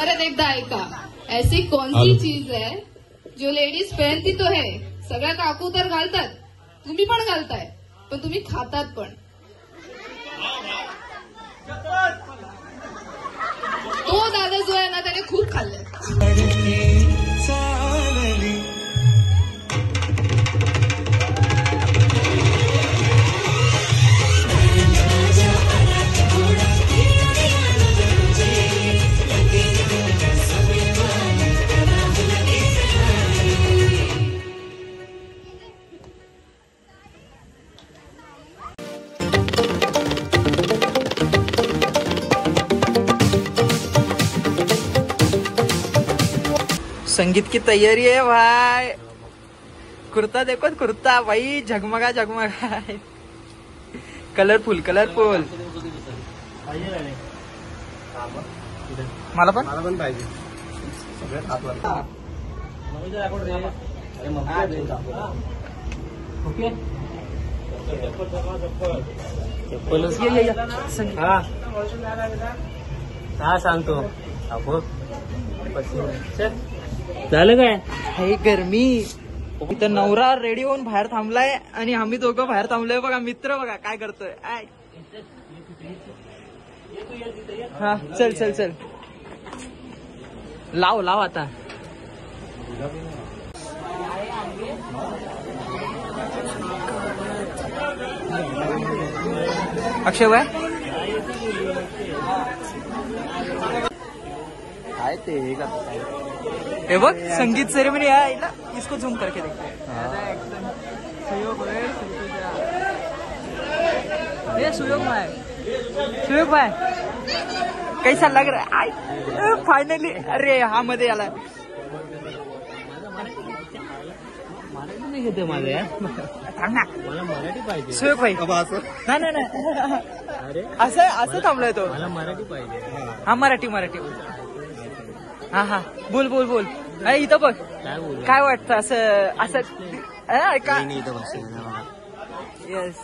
परत एकदा ऐका. ऐसी कौन सी चीज है जो लेडीज पहनती तो है, सगळ्या काकू तर घालतात, तुम्ही पण घालताय, पण तुम्ही खातात पण. तो दादा जो आहे ना त्याने खूप खाल्लं. संगीत की तैयारी है भाई. कुर्ता देखो कुर्ता भाई, झगमगा झगमगा, कलरफुल कलरफुल. मला पण पाहिजे. हा सांगतो. झालं काय? हे गरमी. इथं नवरा रेडी होऊन बाहेर थांबलाय आणि आम्ही दोघं बाहेर थांबलोय. बघा मित्र बघा काय करतोय. हा चल चल चल, लाव लाव आता. अक्षय भाई काय ते हे बघ, संगीत सेरेमनी है ना, इसको झूम करके देखते हैं. सुयोग भाई, सुयोग भाई कैसा लग रहा है फाइनली? अरे हा मध्ये आला. मराठी घेते माझे. थांब ना, मला मराठी पाहिजे. सुयोग भाई नाही नाही नाही, असं थांबलोय तो. मला मराठी पाहिजे. हा मराठी मराठी. हा हा बोल बोल बोल. इथं बघ काय वाटतं असं असं का. येस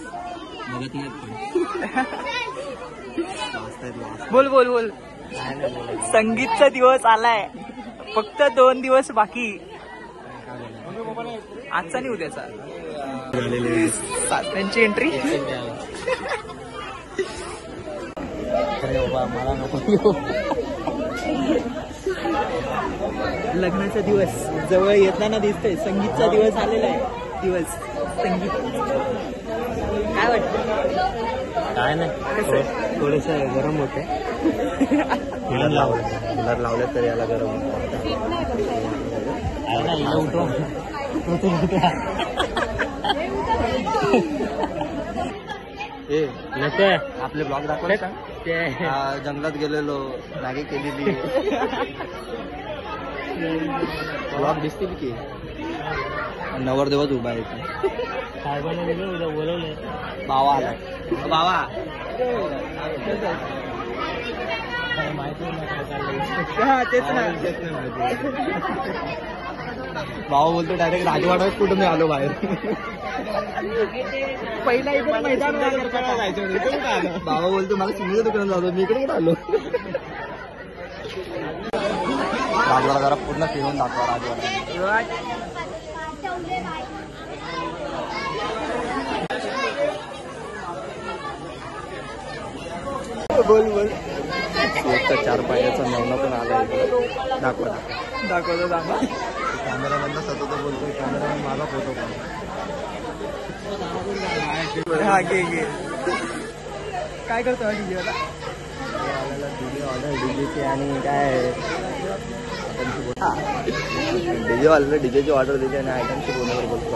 बोल बोल बोल. संगीतचा दिवस आलाय, फक्त 2 दिवस बाकी. आजचा नाही उद्याचा. त्यांची एंट्री. मला नको. लग्नाचा दिवस जवळ येताना दिसतोय. संगीतचा दिवस आलेला आहे. दिवस संगीत. काय वाटतं? काय नाही, थोडेस गरम होते. कूलर लावलं तर याला गरम होतं. आपले ब्लॉग दाखवले का? जंगलात गेलेलो, मॅगी केलेली. ब्लॉग दिसतील की. नवरदेवच उभा आहे. काय बोलवलंय? बावा आला. बावा तेच ना. बाबा बोलतो डायरेक्ट राजवाडाच कुठं मी आलो बाहेर. पहिला इकडे मैदान बाबा बोलतो मला सिंगच्या दुकानात जातो, मी इकडे कुठं आलो. राजवाडा जरा पूर्ण फिरून दाखवा. राजवाडा बोल बोल. 4 पायऱ्याचा नवना पण आला. दाखवा दाखवतो दाखवा. कॅमेरामॅनला सतत बोलतोय, कॅमेरामॅन माझा फोटो पण. हा घे घे. काय करतो डीजेला? ऑर्डर डीजेची आणि काय डीजे वाल्याला डीजेची ऑर्डर द्यायची आणि आयटमची फोनवर बोलतो.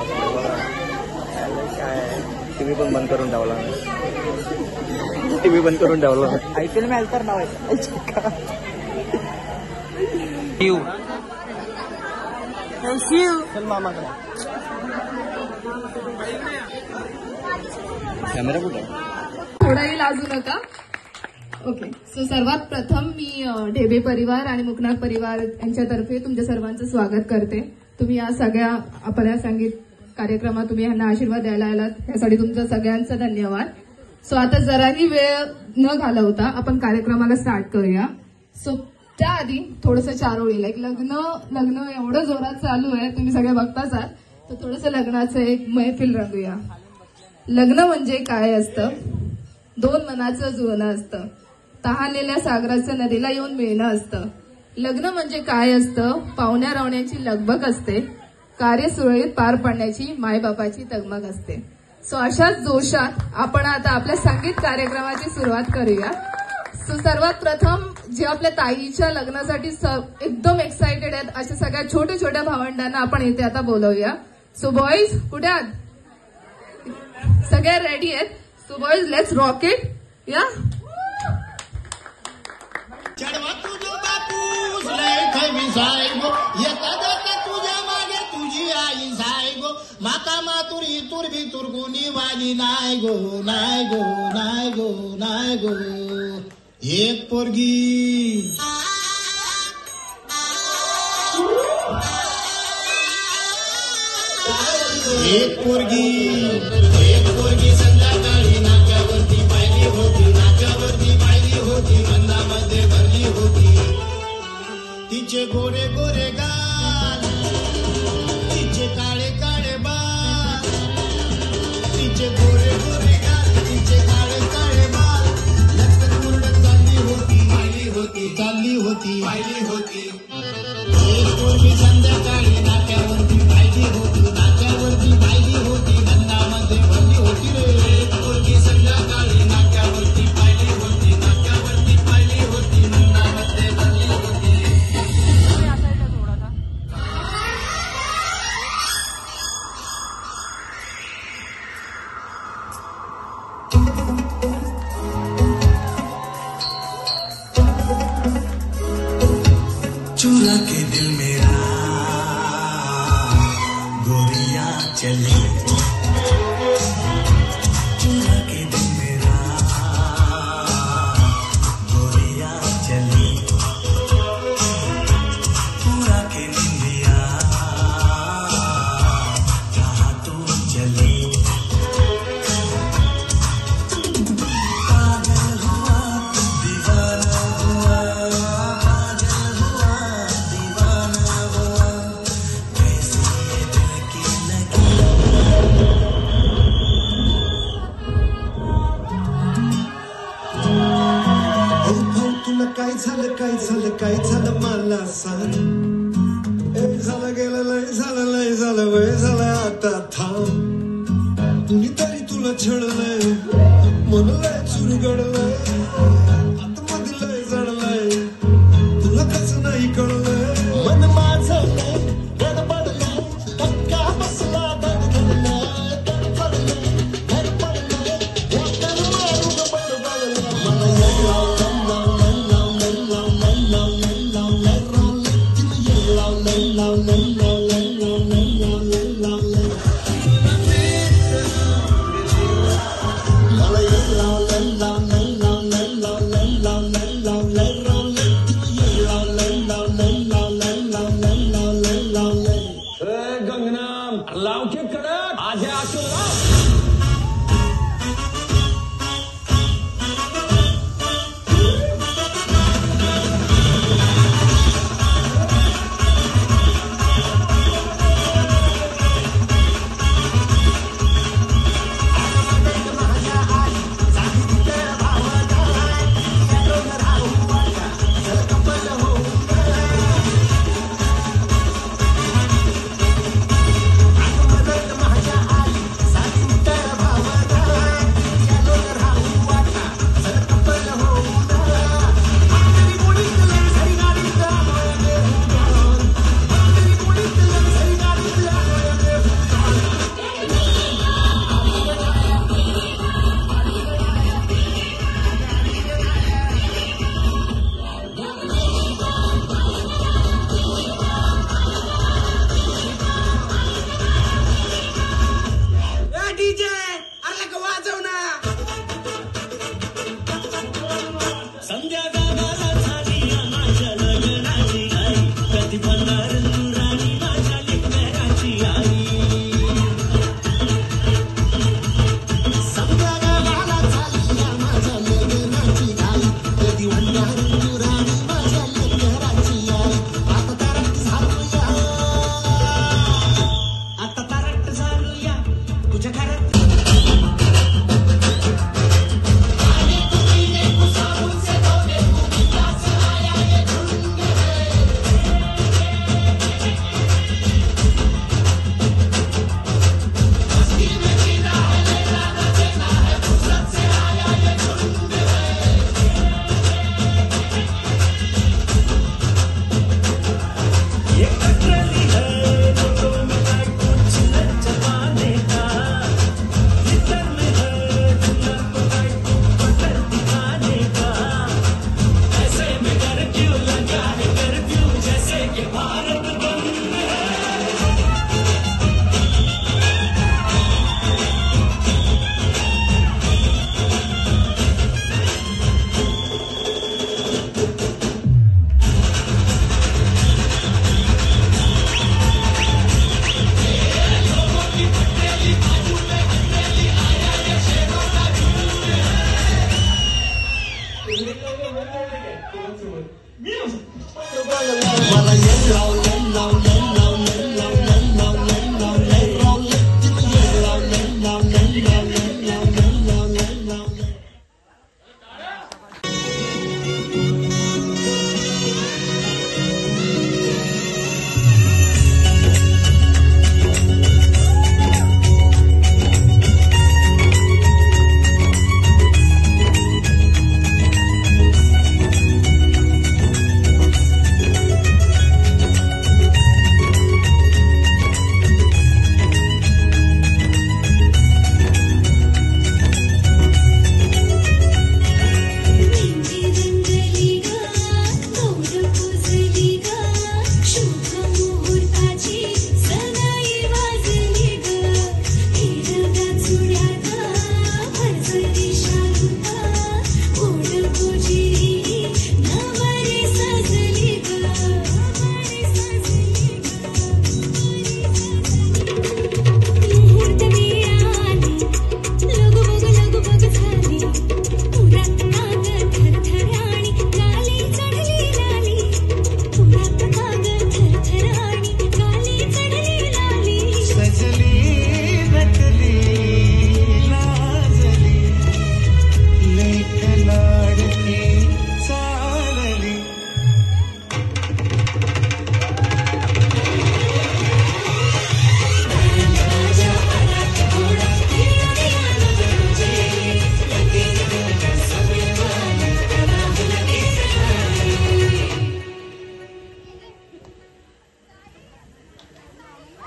काय टीव्ही पण बंद करून ठेवला. टीव्ही बंद करून ठेवला. IPL मॅच तर लावायचं. चल मामाकडे. कॅमेरा कुठे? थोडाही लाजू नका. ओके. सो सर्वात प्रथम मी ढेबे परिवार आणि मुकनाथ परिवार यांच्यातर्फे तुमच्या सर्वांचं स्वागत करते. तुम्ही या सगळ्या आपल्या संगीत कार्यक्रमात तुम्ही यांना आशीर्वाद द्यायला आलात, यासाठी तुमचं सगळ्यांचं धन्यवाद. सो आता जराही वेळ न घालवता आपण कार्यक्रमाला स्टार्ट करूया. सो त्याआधी थोडंसं 4 ओळी लाईक लग्न एवढं जोरात चालू आहे, तुम्ही सगळे बघताच आहात, तर थोडंसं लग्नाचं एक मैफिल रंगूया. लग्न म्हणजे काय असतं? 2 मनाचं जुळणं असतं, तहानलेल्या सागराचं नदीला येऊन मिळणं असतं. लग्न म्हणजे काय असतं? पाहुण्या रावण्याची लगबग असते, कार्य सुरळीत पार पाडण्याची मायबापाची तगमग असते. सो अशाच जोशात आपण आता आपल्या संगीत कार्यक्रमाची सुरुवात करूया. सो सर्वात प्रथम जे आपल्या ताईच्या लग्नासाठी एकदम एक्साइटेड आहेत अशा सगळ्या छोट्या छोट्या भावंडांना आपण इथे आता बोलवूया. सो बॉईज कुठे आहात? सगळे रेडी आहेत? So boys let's rock it. या चढवा तुझो बापूस लय खवी साहेब येता जाता तुझ्या मागे तुझी आई साहेब माता मातुरी तुरबी तुरगुनी वाली नाय गो नाय गो नाय गो नाय गो एक पोरगी एक पोरगी संध्याकाळी नाक्यावरती पाहिली होती मनामध्ये भरली होती. तिचे गोरे गोरे गाल, तिचे काळे काळे बाल, तिचे गोरे गोरे गाल, तिचे काळे काळे बाल, लटकन मुरडत चालली होती. एक पोरगी संध्याकाळी नाक्यावरती पाहिली होती मनामध्ये भरली होती रे. एक पोरगी संध्याकाळी नाक्यावरती पाहिली होती मनामध्ये भरली होती. चुरा के दिल मेरा गोरिया चली, चुरा के दिल मेरा गोरिया चली, पूरा के निंदिया कहाँ तू चली. पागल हुआ दीवाना हुआ, पागल हुआ दीवाना हुआ, कैसी ये दिल की लगी. तुला काय झालं मला सांग. एक झालं गेलं लय झालं वय झालं आता थांब. कुणीतरी तुला छळलंय मन लय चुरगडलंय आतमध्ये लय जडलंय तुला कसं नाही कळलंय. मन माझं लय गडबडलंय धक्का बसला धडधडलंय धडधडलंय धडपडलंय वाटण मारून बडबडलंय. मला लाव के कडक आज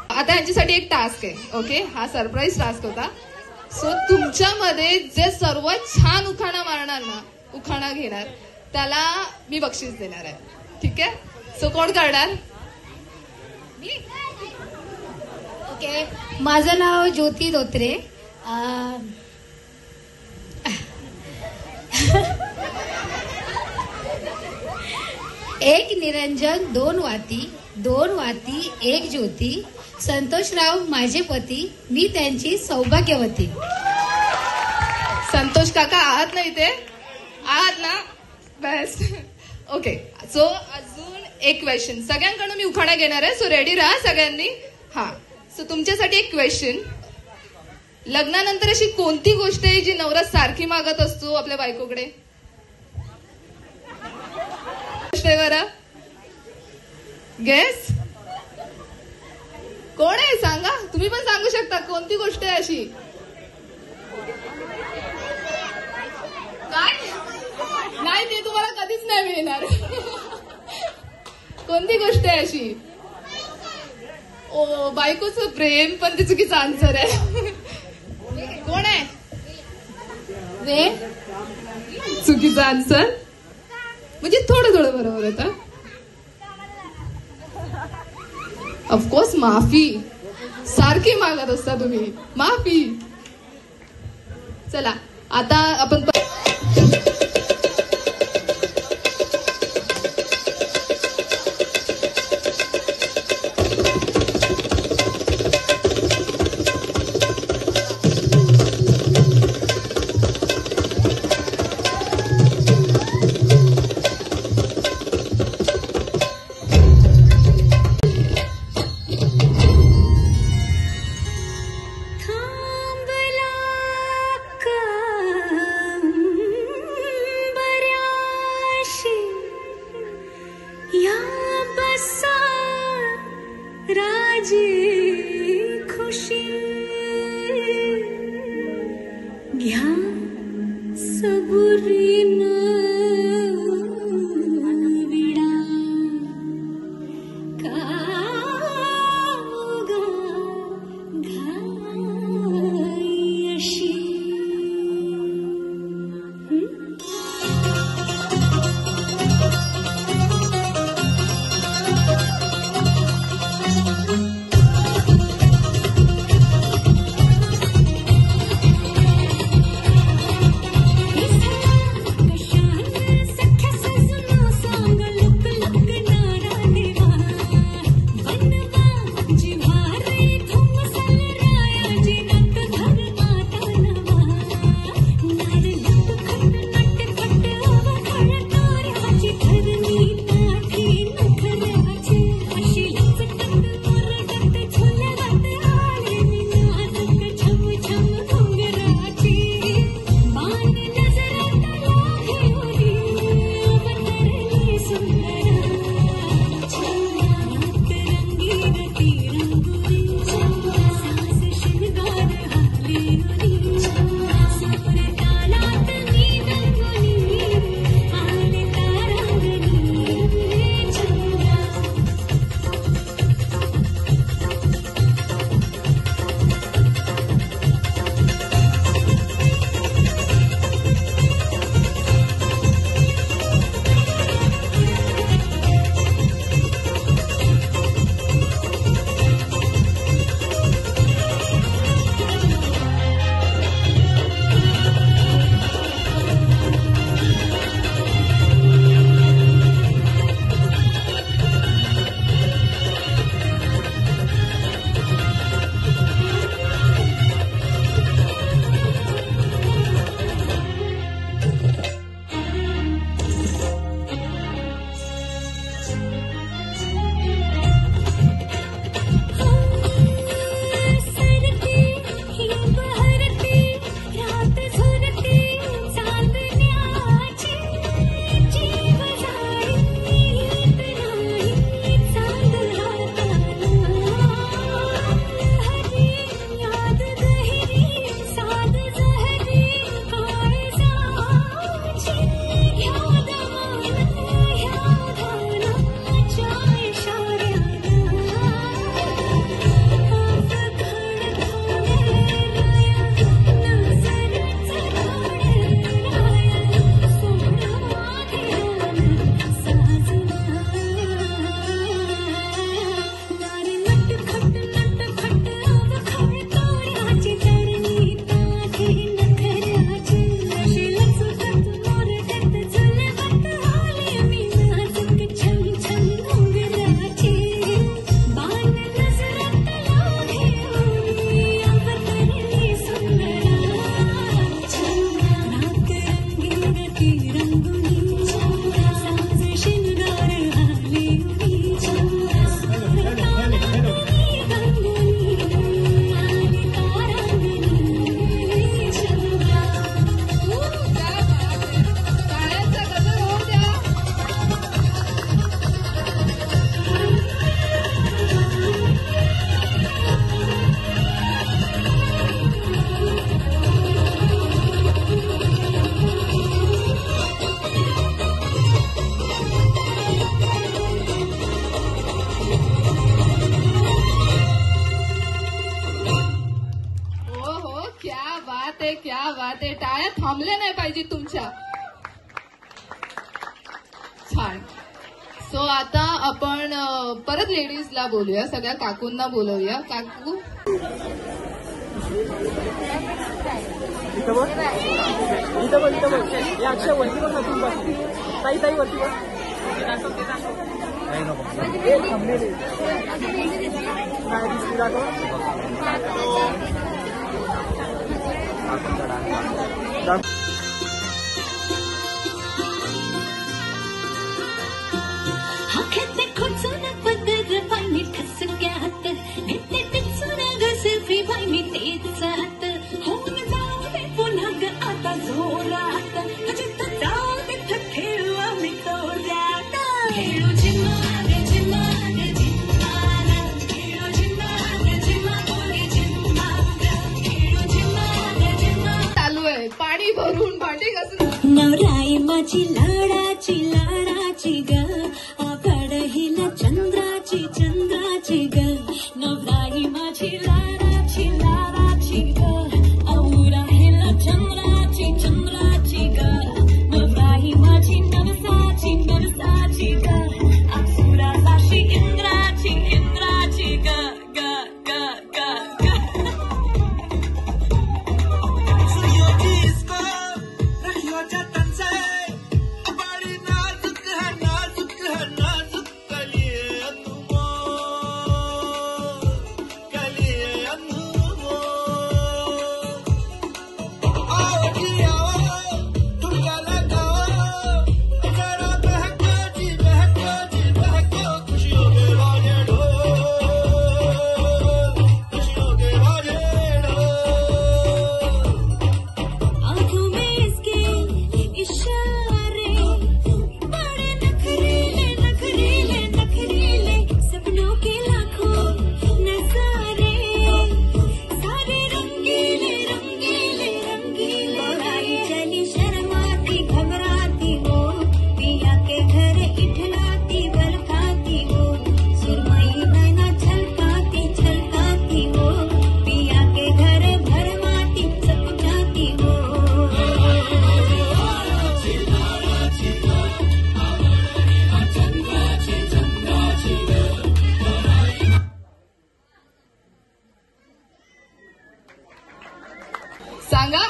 आता यांच्यासाठी एक टास्क आहे. ओके, हा सरप्राईज टास्क होता. सो तुमच्यामध्ये जे सर्वात छान उखाणा मारणार ना, उखाणा घेणार, त्याला मी बक्षीस देणार आहे. ठीक आहे. सो कोण करणार? ओके, माझं नाव ज्योती धोत्रे. एक निरंजन दोन वाती एक ज्योती, संतोषराव माझे पती, मी त्यांची सौभाग्यवती. संतोष काका आहात ना इथे? आहात ना? बेस्ट. ओके, सो अजून एक क्वेश्चन. सगळ्यांकडून मी उखाणा घेणार आहे. सो रेडी राहा सगळ्यांनी. हा, सो तुमच्यासाठी एक क्वेश्चन. लग्नानंतर अशी कोणती गोष्ट आहे जी नवरा सारखी मागत असतो आपल्या बायकोकडे? गोष्ट आहे बरं? गेस कोण आहे? सांगा. तुम्ही पण सांगू शकता. कोणती गोष्ट आहे अशी? काय नाही, ते तुम्हाला कधीच नाही मिळणार. कोणती गोष्ट आहे अशी? ओ, बायकोचं प्रेम. पण ते चुकीचं आन्सर आहे. कोण आहे? चुकीचं आन्सर. म्हणजे थोडं थोडं बरोबर होतं. ऑफकोर्स माफी. सारखी मागत असता तुम्ही माफी. चला आता आपण ते टाळ्या थांबल्या नाही पाहिजे तुमच्या. छान. सो आता आपण परत लेडीजला बोलूया, सगळ्या काकूंना बोलवूया. काकू इथं बघ, इथं बघ, इथं बघ. या अक्षय वरती बघ ना, तू बघ. ताई ताई वरती बघ. थांबलेले नाही दिसली दाखव. हाकेते खोचून पदर पाणी ठसक्यात घेते टिचून घसफी पाणी तेच हात होऊन जाऊदे पुन्हा ग आता जोरात जित जाऊदे खेळू आम्ही तोऱ्यात. खेळू झिम्माग झिम्माग झिम्माग खेळू झिम्माग झिम्माग झिम्माग खेळू झिम्माग झिम्माग. चालू आहे पाणी भरून भांडी घासून. नवराई माझी लाडाची लाडाची ग आभाड हिला चंद्राची चंद्राची ग. नवराई माझी लाडाची लाडाची ग औरा हिला चंद्राची चंद्राची ग. नवराई माझी नवसाची नवसाची ग अप्सरासाशी इंद्राची इंद्राची ग ग ग ग ग. सांगा.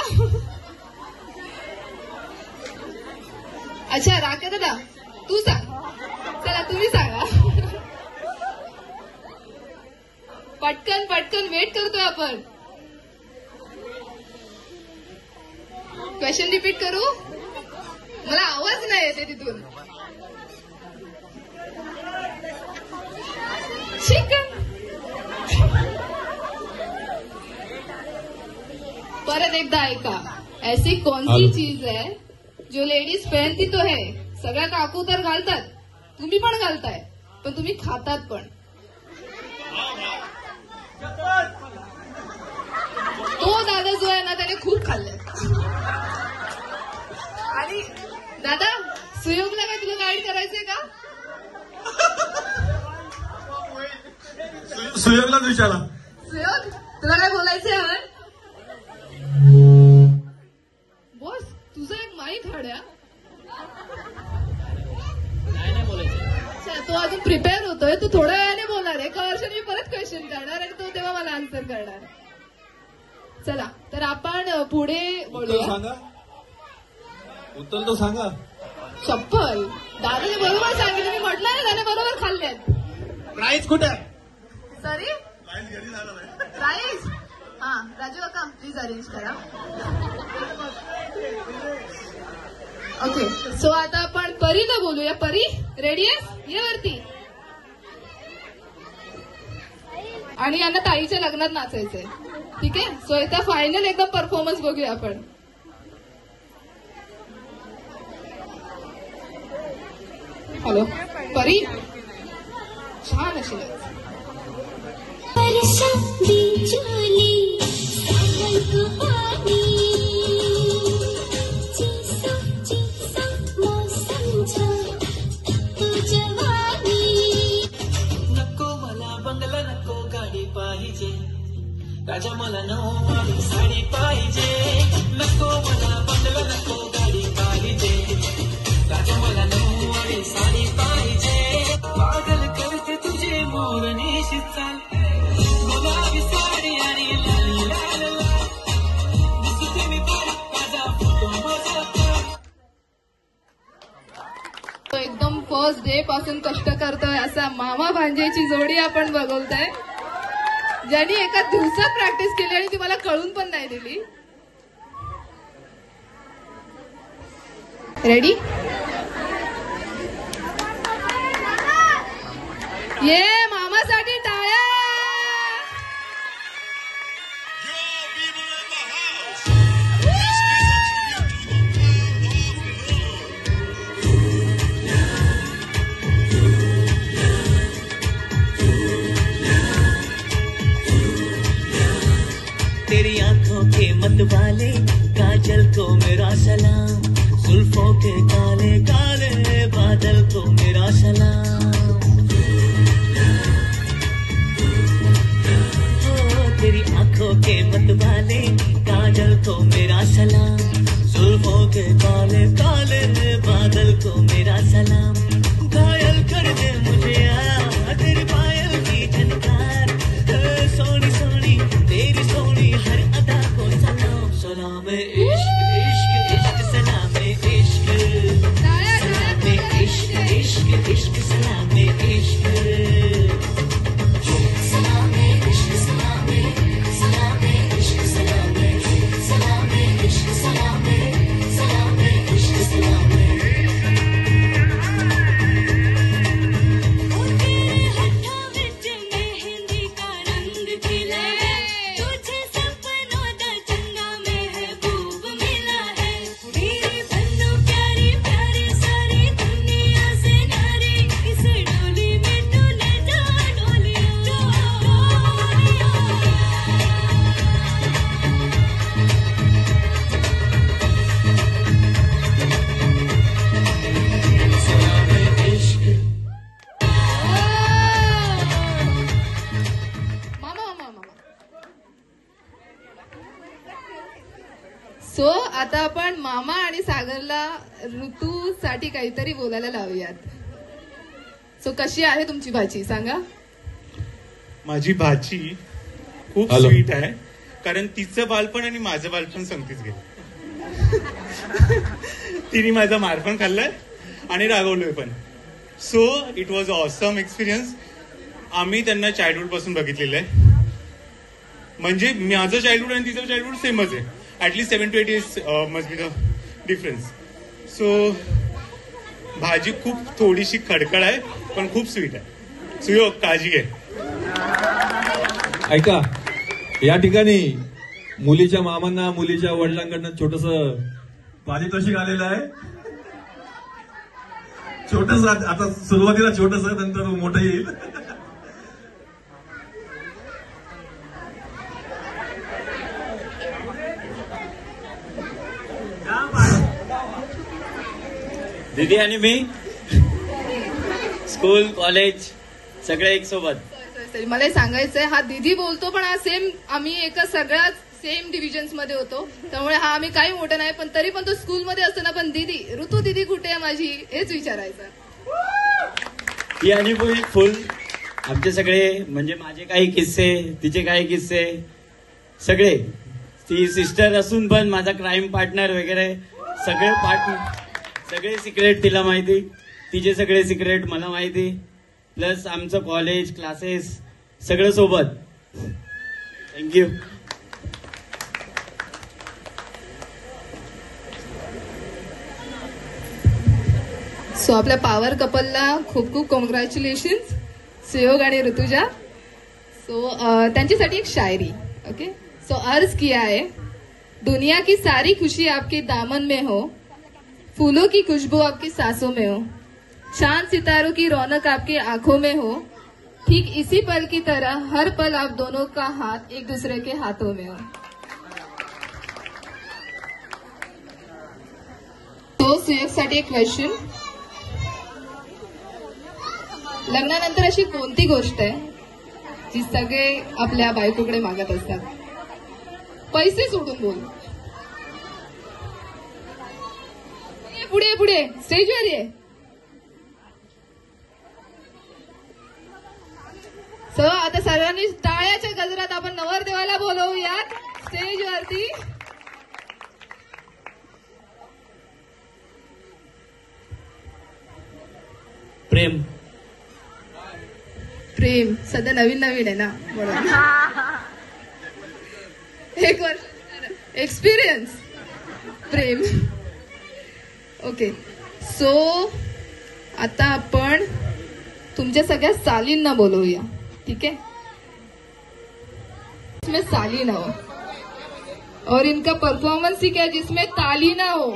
अच्छा राके दादा तू सांग. चला तुम्ही सांगा. पटकन पटकन वेट करतोय आपण. क्वेश्चन रिपीट करू. मला आवाज नाही येते तिथून. चिकन. परत एकदा ऐका. ऐसी कौन सी चीज है जो लेडीज पहनती तो है. सगळ्या काकू तर घालतात, तुम्ही पण घालताय, पण तुम्ही खातात पण. तो दादा जो आहे ना त्याने खूप खाल्लंय. आणि दादा सुयोगला काय तुला गाईड करायचंय का. सुयोगलाच विचारा. सुयोग तुला काय बोलायचंय. बॉस तुझं एक माईक हाड्या. अच्छा तो अजून प्रिपेअर होतोय. तू थोड्या वेळाने बोलणार. एका वर्षाने मी परत क्वेश्चन करणार आणि तो तेव्हा मला आन्सर करणार. चला तर आपण पुढे बोलूया. उत्तर तो सांगा. चप्पल. दादाने बरोबर सांगितलं. मी म्हटलं ना त्याने बरोबर खाल्ल्यात. प्राईज कुठे. Sorry prize. हा राजू काका प्लीज अरेंज करा. ओके सो आता आपण परीला बोलूया. परी रेडी आहेस. ये वरती. आणि यांना ताईच्या लग्नात नाचायचंय. ठीक आहे. सो इथं फायनल एकदम परफॉर्मन्स बघूया आपण. हॅलो परी छान अशी राजा मला नऊवारी साडी पाहिजे, नको मला बंगला नको गाडी पाहिजे, राजा मला नऊवारी साडी पाहिजे, पागल करते तुझे मोरनीशी चाल, गुलाबी साडी आणि लाल लाल लाल, दिसते मी बारीक माझा फोटो माझा. तो एकदम फर्स्ट डे पासून कष्ट करतोय असा मामा भांजेची जोडी आपण बघवतोय, ज्यांनी एका दिवसात प्रॅक्टिस केली आणि ती मला कळून पण नाही दिली. रेडी? ये मामासाठी टाळ्या. तेरी आंखों के मतवाले काजल को मेरा सलाम, जुल्फों के काले काले बादल को मेरा सलाम, तेरी आंखों के मतवाले काजल को मेरा सलाम, जुल्फों के काले काले बादल को मेरा सलाम, घायल कर दे मुझे तेरी पायल की झनकार, सोनी सोनी तेरी सोनी हर अदा को सलाम, सलाम इश्क इश्क इश्क सलाम इश्क, सलाम इश्क इश्क इश्क सलाम इश्क, सलाम इश्क सलाम सलाम इश्क सलाम सलाम इश्क सलाम सलाम इश्क सलाम. सो आता आपण मामा आणि सागरला ऋतूसाठी काहीतरी बोलायला लावूयात. सो कशी आहे तुमची भाची सांगा. माझी भाची खूप स्वीट आहे, कारण तिचं बालपण आणि माझं बालपण संगतीच गेलं. तिने माझा मार पण खाल्लाय आणि रागवलोय पण. So it was awesome experience. आम्ही त्यांना चाइल्डहुड पासून बघितलेलं आहे, म्हणजे माझं चाइल्डहुड आणि तिचं चाइल्डहुड सेमच आहे. At least 7 to 8 years must be the difference. So भाजी खूप थोडीशी खडखड आहे पण खूप स्वीट आहे. सुयोग काळजी घे. ऐका, या ठिकाणी मुलीच्या मामांना मुलीच्या वडिलांकडनं छोटस पारितोषिक आलेलं आहे. छोटस, आता सुरुवातीला छोटस, नंतर मोठं येईल. दीदी आणि मी स्कूल कॉलेज सगळे एक सोबत. मला हे सांगायचंय, हा दीदी बोलतो पण हा सेम, आम्ही एका सगळ्याच सेम डिव्हिजन्स मध्ये होतो, त्यामुळे हा आम्ही काही मोठं नाही, पण तरी पण तो स्कूलमध्ये असताना पण दीदी, ऋतू दीदी कुठे आहे माझी, हेच विचारायचं. ती आणि फुल आमचे सगळे, म्हणजे माझे काही किस्से, तिचे काही किस्से, सगळे. ती सिस्टर असून पण माझा क्राईम पार्टनर वगैरे सगळे सगळे सिक्रेट तिला माहिती, तिचे सगळे सिक्रेट मला माहिती, प्लस आमचं कॉलेज क्लासेस सगळं सोबत. थँक्यू. सो आपल्या पॉवर कपलला खूप खूप कॉंग्रॅच्युलेशन्स, सुयोग आणि ऋतुजा. सो त्यांच्यासाठी एक शायरी. ओके, सो अर्ज किया है, दुनिया की सारी खुशी आपके दामन में हो, फूलों की खुशबू आपकी सांसों में हो, चांद सितारों की रौनक आपकी आंखों में हो, ठीक इसी पल की तरह हर पल आप दोनों का हाथ एक दूसरे के हाथों में हो. तो सुयोगसाठी एक क्वेश्चन, लग्नानंतर अशी कोणती गोष्ट आहे जी सगळे आपल्या बायकोकडे मागत असतात? पैसे सोडून बोल. पुढे पुढे स्टेजवर ये. सो आता सर्वांनी टाळ्याच्या गजरात आपण नवरदेवाला बोलवूयात स्टेजवरती. प्रेम प्रेम सध्या नवीन नवीन आहे ना, बरोबर. 1 वर्ष एक्सपिरियन्स प्रेम. ओके, सो आता आपण तुमच्या सगळ्या सालींना बोलवूया. ठीक है, इसमें साली ना हो और इनका परफॉर्मेंस ही क्या जिसमें ताली ना हो.